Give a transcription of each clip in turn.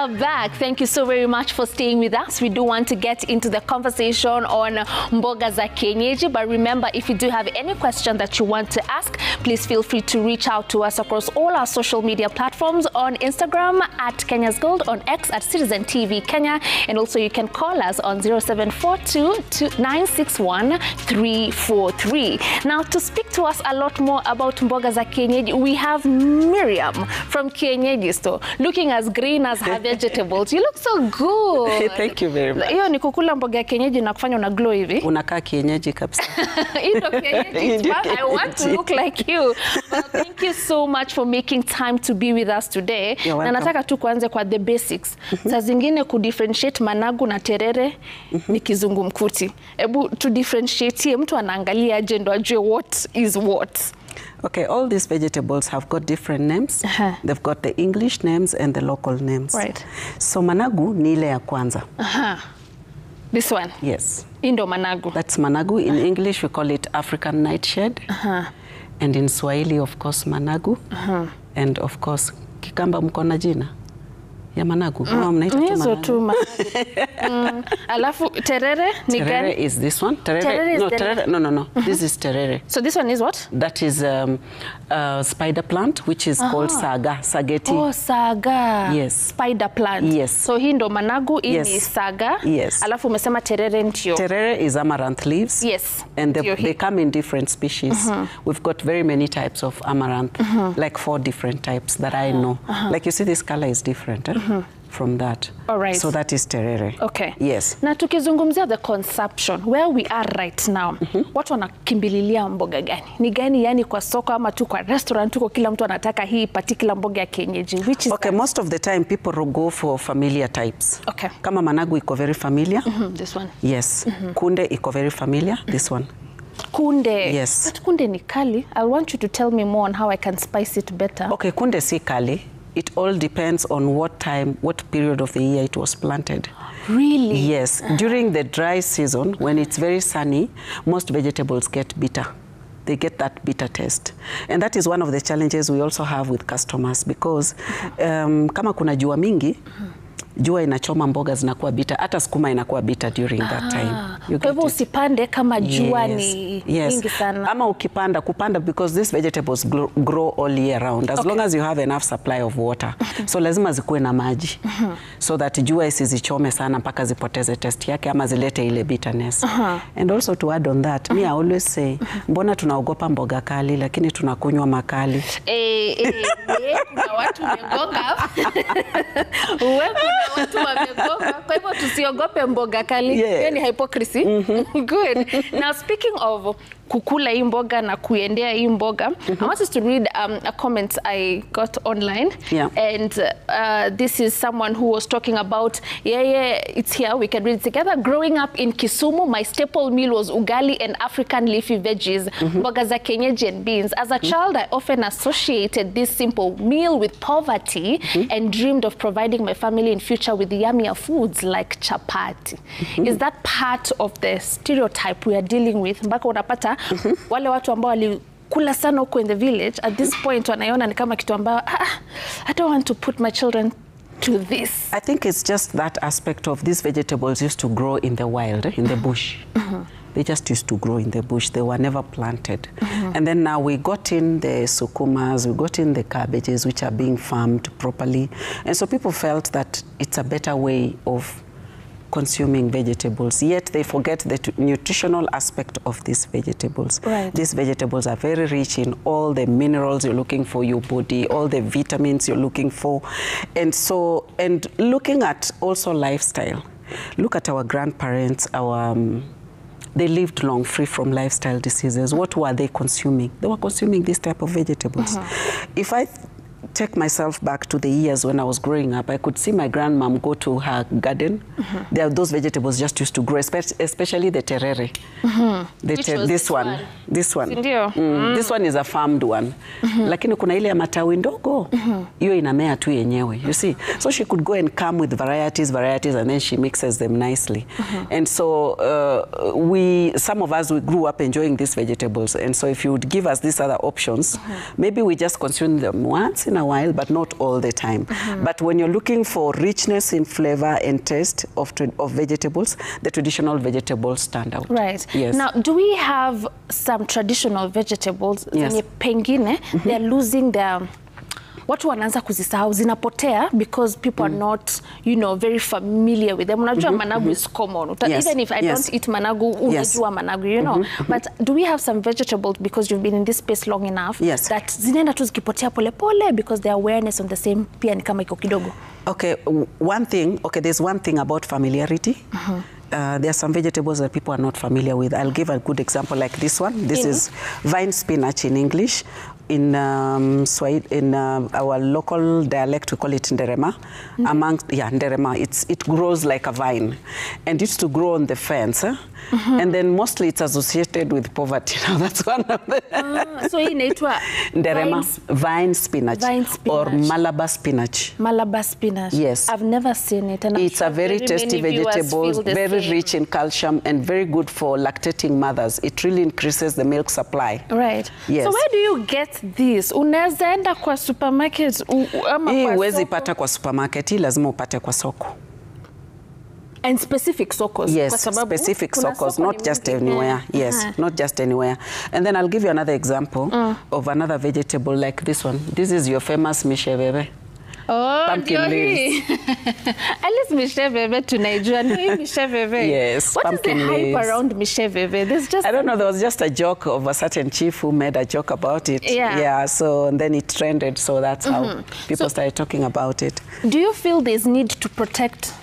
are back. Thank you so very much for staying with us. We do want to get into the conversation on Mboga za Kienyeji, but remember, if you do have any question that you want to ask, please feel free to reach out to us across all our social media platforms, on Instagram at Kenya's Gold, on X at Citizen TV Kenya, and also you can call us on 0742-961-343. Now, to speak to us a lot more about Mboga za Kienyeji, we have Miriam from Kienyeji store, looking as green as her vegetables. You look so good. Thank you very much. Hiyo ni kukula mboga ya kienyeji na kufanya una glow hivi. Unakaa kienyeji kabisa. I want to look like you. Well, thank you so much for making time to be with us today. Na nataka tu kuanze kwa the basics. Saa zingine ku differentiate managu na terere ni kizungumkuti. Ebu tu differentiate, mtu anaangalia aje ndo ajue what is what. Okay, all these vegetables have got different names. They've got the English names and the local names. Right. So managu ni ile ya kwanza. This one? Yes. Indo managu. That's managu. In English, we call it African nightshade. And in Swahili, of course, managu. And of course, kikamba mkona jina ya managu. Hizo tu managu. Alafu terere ni gani? Terere is this one. Terere, no. This is terere. So this one is what? That is spider plant, which is called saga, sageti. Oh, saga. Yes. Spider plant. Yes. So hii ndo managu, hii ni saga. Yes. Alafu umesema terere ndio. Terere is amaranth leaves. Yes. And they come in different species. We've got very many types of amaranth, like 4 different types that I know. Like you see, this color is different from that. All right. So that is terere. Okay. Yes. Na tukizungumzia the consumption, where we are right now, watu wanakimbililia mboga gani? Ni gani yani kwa soko ama tu kwa restaurant tuko kila mtu anataka hii particular mboga ya kienyeji? Which is okay, most of the time people go for familiar types. Okay. Kama managu iko very familiar. This one. Yes. Kunde iko very familiar. This one. Kunde. Yes. But kunde ni kali. I want you to tell me more on how I can spice it better. Okay, kunde si kali. It all depends on what time, what period of the year it was planted. Really? Yes. During the dry season, when it's very sunny, most vegetables get bitter. They get that bitter taste. And that is one of the challenges we also have with customers, because kama kuna jua mingi, jua inachoma mboga zinakuwa bitter, hata sukuma inakuwa bitter during that time. Kwa hivyo usipande kama jua ni mingi sana. Ama kupanda because these vegetables grow all year round, as long as you have enough supply of water. So lazima zikuwe na maji. So that jua isizichome sana mpaka zipoteze taste yake ama zilete ile bitterness. And also to add on that, me I always say, mbona tunaogopa mboga kali lakini tunakunywa makali? Kuna watu wamegonga. Watu wamegonga. Kwa hivyo tusiogope mboga kali. Hiyo ni hypocrisy. Good. Now, speaking of kukula hii mboga na kuendea hii mboga, I want us to read a comment I got online. And this is someone who was talking about, it's here, we can read it together. Growing up in Kisumu, my staple meal was ugali and African leafy veggies, mboga za kienyeji and beans. As a child, I often associated this simple meal with poverty and dreamed of providing my family in future with yummier foods like chapati. Is that part of the stereotype we are dealing with? Mpaka unapata wale watu ambao walikula sana huko in the village, at this point wanaiona ni kama kitu ambao I don't want to put my children to this. I think it's just that aspect of these vegetables used to grow in the wild, in the bush. They just used to grow in the bush. They were never planted. And then now we got in the sukumas, we got in the cabbages, which are being farmed properly. And so people felt that it's a better way of consuming vegetables, yet they forget the nutritional aspect of these vegetables. Right. These vegetables are very rich in all the minerals you're looking for your body, all the vitamins you're looking for. And so, and looking at also lifestyle, look at our grandparents, they lived long, free from lifestyle diseases. What were they consuming? They were consuming this type of vegetables. If I take myself back to the years when I was growing up, I could see my grandmom go to her garden. Those vegetables just used to grow, especially the terere. This one. This one is a farmed one. Lakini kuna ile ya matawi ndogo, hiyo inamea tu yenyewe, you see. So she could go and come with varieties, and then she mixes them nicely. And so some of us, we grew up enjoying these vegetables. And so if you would give us these other options, maybe we just consume them once in a while, but not all the time. But when you're looking for richness in flavor and taste of vegetables, the traditional vegetables stand out. Right. Yes. Now, do we have some traditional vegetables zenye pengine they're losing their watu wanaanza kuzisahau, zinapotea because people are not, you know, very familiar with them. Unajua managu is common. Even if I don't eat managu, unajua managu, you know. But do we have some vegetables, because you've been in this space long enough, that zinaenda tu zikipotea pole pole because their awareness on the same pia ni kama iko kidogo? Okay, there's one thing about familiarity. There are some vegetables that people are not familiar with. I'll give a good example like this one. This is vine spinach in English. In our local dialect, we call it nderema. Nderema. It grows like a vine, and used to grow on the fence. And then mostly it's associated with poverty. Now that's one of the. So inaitwa nderema, vine spinach, or Malabar spinach. Malabar spinach. Yes. I've never seen it. And it's a very tasty vegetable, very rich in calcium and very good for lactating mothers. It really increases the milk supply. Right. Yes. So where do you get this? Unaweza enda kwa supermarket ama hii kwa huwezi soko? pata kwa supermarket, hii lazima upate kwa soko. And specific sokos? Yes, kwa sababu specific sokos, soko not just anywhere. Yes, not just anywhere. And then I'll give you another example of another vegetable like this one. This is your famous misheveve. Oh, pumpkin leaves. At least misheveve tunaijua. No, misheveve. Yes, what pumpkin is the hype leaves. around misheveve? There's just, I don't know, there was just a joke of a certain chief who made a joke about it. Yeah, so and then it trended, so that's how people started talking about it. Do you feel there's need to protect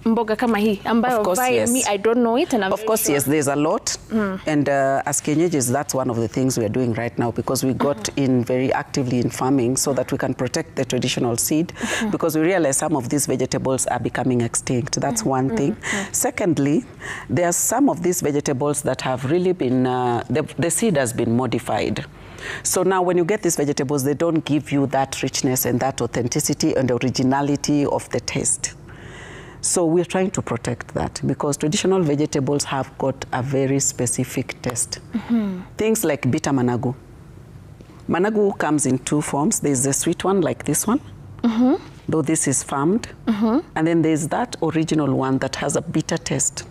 mboga kama hii? Ambayo of course, yes. Me, I don't know it, and I'm of course, yes, there's a lot. And as Kienyeji, that's one of the things we are doing right now, because we got in very actively in farming so that we can protect the traditional seed, because we realize some of these vegetables are becoming extinct. That's one thing. Secondly, there are some of these vegetables that have really been, the seed has been modified. So now when you get these vegetables, they don't give you that richness and that authenticity and originality of the taste. So we're trying to protect that, because traditional vegetables have got a very specific taste. Things like bitter managu. Managu comes in two forms. There's the sweet one like this one, though this is farmed. And then there's that original one that has a bitter taste.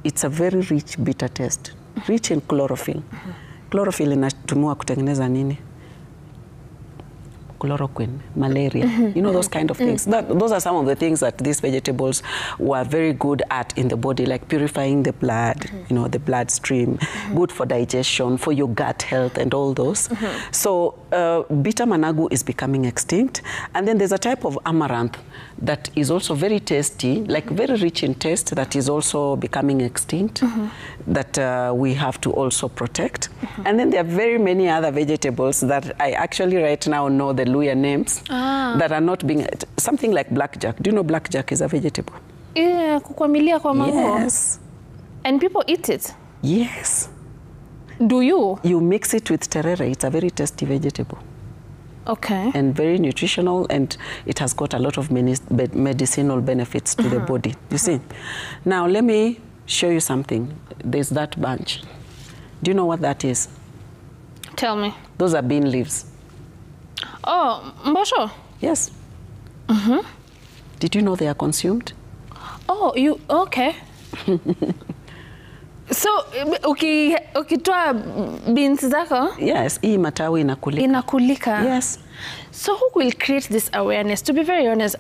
It's a very rich bitter taste, rich in chlorophyll. Chlorophyll inatumiwa kutengeneza nini? Chloroquine, malaria, you know, those kind of things. Those are some of the things that these vegetables were very good at in the body, like purifying the blood, you know, the bloodstream, good for digestion, for your gut health and all those. So bitter managu is becoming extinct. And then there's a type of amaranth that is also very tasty, like very rich in taste, that is also becoming extinct, that we have to also protect. And then there are very many other vegetables that I actually right now know the Luya names that are not being, something like blackjack. Do you know blackjack is a vegetable? Yeah, kukwamilia kwa mango. Yes. And people eat it? Yes. Do you? You mix it with terere. It's a very tasty vegetable. Okay. And very nutritional, and it has got a lot of medicinal benefits to the body. You see? Now, let me show you something. There's that bunch. Do you know what that is? Tell me. Those are bean leaves. Oh, mbosho? Yes. Did you know they are consumed? Oh, okay. So, ukitoa beans zako? Yes, hii matawi inakulika. Inakulika? Yes. So who will create this awareness? To be very honest,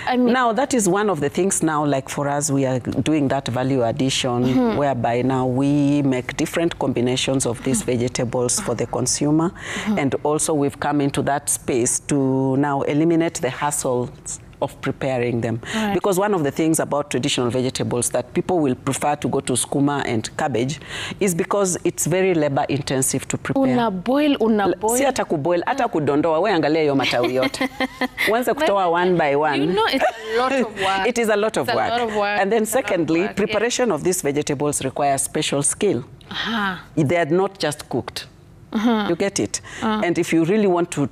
I mean... Now, that is one of the things now, like for us, we are doing that value addition, whereby now we make different combinations of these vegetables for the consumer. And also we've come into that space to now eliminate the hassles of preparing them. Because one of the things about traditional vegetables that people will prefer to go to skuma and cabbage is because it's very labor intensive to prepare. Una boil. Si hata kuboil, hata kudondoa, we angalia hiyo matawi yote. Once kutoa one by one. You know, it's a lot of work. It is a lot of work. And then secondly, preparation of these vegetables requires special skill. They are not just cooked. You get it? And if you really want to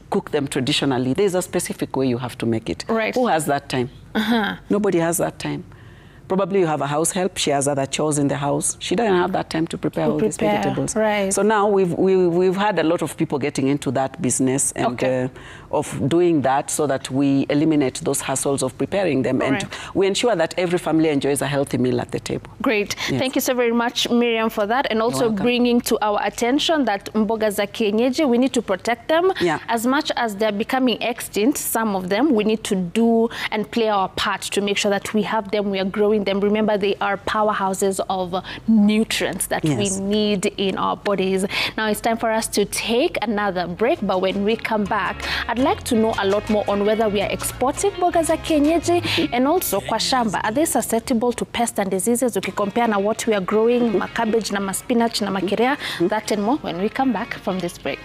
cook them traditionally, there's a specific way you have to make it. Right. Who has that time? Nobody has that time. Probably you have a house help. She has other chores in the house. She doesn't have that time to prepare all these vegetables. Right. So now we've had a lot of people getting into that business and of doing that, so that we eliminate those hassles of preparing them, and we ensure that every family enjoys a healthy meal at the table. Great. Yes. Thank you so very much, Miriam, for that, and also bringing to our attention that mboga za kienyeji, we need to protect them. As much as they're becoming extinct, some of them, we need to do and play our part to make sure that we have them, we are growing them. Remember, they are powerhouses of nutrients that we need in our bodies. Now it's time for us to take another break, but when we come back, I'd like to know a lot more on whether we are exporting mboga za kienyeji, and also kwa shamba, are they susceptible to pests and diseases? We can compare now what we are growing, ma cabbage, na ma spinach, na ma kirea, that and more when we come back from this break.